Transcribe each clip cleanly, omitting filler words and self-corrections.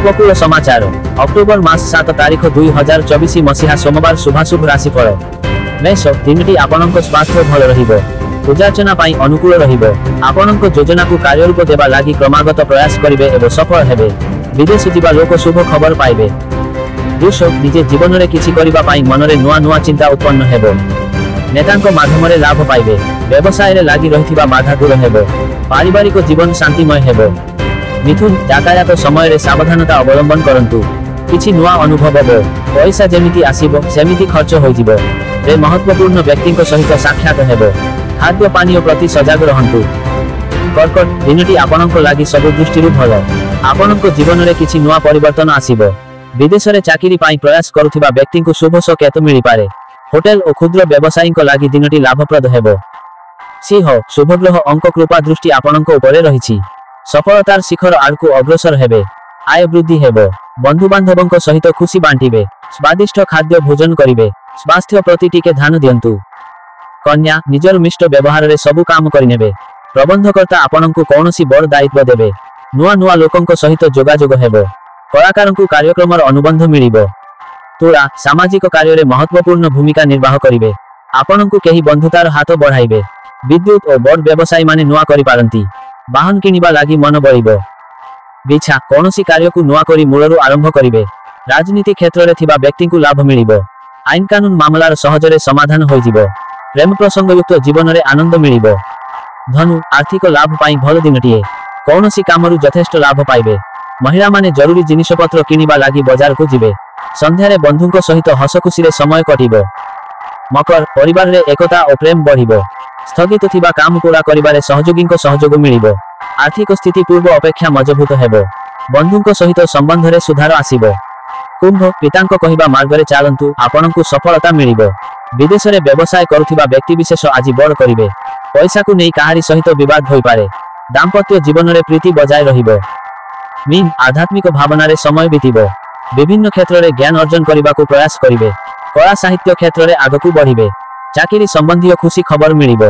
उपकूल समाचार अक्टोबर मास 7 तारिख 2024 मसीहा सोमवार शुभाशुभ राशिफल मेष दिनटी आपणक स्वास्थ्य भल रहिबो पूजार्चना पाई अनुकूल रहिबो आपणक योजना को कार्यरूप देबा लागि क्रमागत प्रयास करिवे एवं सफल हेबे विदेश जिबा लोक शुभ खबर पाइबे वृष निजे जीवन रे किछि करिबा पाई मनरे नुआ नुआ चिंता उत्पन्न हेबो नेतांक माध्यमरे लाभ पाइबे व्यवसाय रे लागि रहिथिबा बाधा दूर हेबो पारिवारिक जीवन शांतिमय हेबो मिथुन यातायात समय रे सावधानता अवलंबन करंतु किछि नुआ अनुभव हेबो पैसा जेमिति आसीबो सेमिति खर्च होइजिबो रे महत्वपूर्ण व्यक्तिक सहित साक्षात हेबो खाद्य पानीय प्रति सजग रहंतु कर्कट दिनटी आपणक लागि सब दृष्टिरु भल आपणक जीवन रे किछि नुआ परिवर्तन आसीबो विदेश रे चाकरी पाई प्रयास करुथिबा व्यक्तिक शुभ संकेत मिलि पारे होटेल और क्षुद्र व्यवसायीक लागि दिनटी लाभप्रद हेबो सिंह शुभग्रह अंक कृपा दृष्टि आपणक उपरे रहिछि सफलतार शिखर आड़कू अग्रसर हेबे आय वृद्धि हेबो बंधु बांधवंक सहित खुशी बांटिबे स्वादिष्ट खाद्य भोजन करिवे स्वास्थ्य प्रति टिके ध्यान दियंतु कन्या निजर मिष्ट व्यवहार रे सबु काम करिनेबे प्रबंधकर्ता आपणकु कोनोसी बड़ दायित्व देबे नुआ नुआ लोकंक सहित जोगाजोग हेबो कलाकारंकु कार्यक्रमर अनुबंध मिलिबो तुला सामाजिक कार्य रे महत्वपूर्ण भूमिका निर्वाह करिवे आपणकु केही बंधुतार हाथ बढ़ाइबे विद्युत और बड़ व्यवसायी माने नुआ करि पारंती वाहन किनिबा लागि मन बळिबो बिछा कोनोसी कार्य को नुआ करी मूलरु आरंभ करिवे राजनीति क्षेत्र रे थिबा व्यक्ति को लाभ मिलिबो आईन कानून मामलार सहजरे समाधान होइजिबो प्रेम प्रसंगयुक्त जीवन रे आनंद मिलिबो धनु आर्थिक लाभ पाई भल दिनटिए कोनोसी कामरु यथेष्ट लाभ पाइबे महिला माने जरूरी जिनिसपत्र किनिबा लागि बाजार को जिवे संध्या रे बंधुक सहित हसखुशी रे समय कटिबो मकर परिवार रे एकता और प्रेम बढ़िबो स्थगित थिबा काम पूरा करिबारे सहयोगीक सहयोग मिलिबो आर्थिक स्थिति पूर्व अपेक्षा मजबूत हेबो बंधुक सहित संबंध रे सुधार आसीबो कुंभ पितांक कहिबा मार्ग रे चालंतु आपणकु सफलता मिलिबो विदेश रे व्यवसाय करुथिबा व्यक्ति विशेष आज बड़ करिवे पैसा को नै काहारी सहित विवाद होई पारे दाम्पत्य जीवन रे प्रीति बजाय रहिबो मीन आध्यात्मिक भावना रे समय बीतिबो विभिन्न क्षेत्र रे ज्ञान अर्जन करिबाकु प्रयास करिवे कला साहित्य क्षेत्र रे आगकु बढ़िबे चाकरी संबंधी खुशी खबर मिलिबो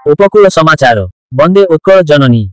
उपकूल समाचार वंदे उत्कल जननी।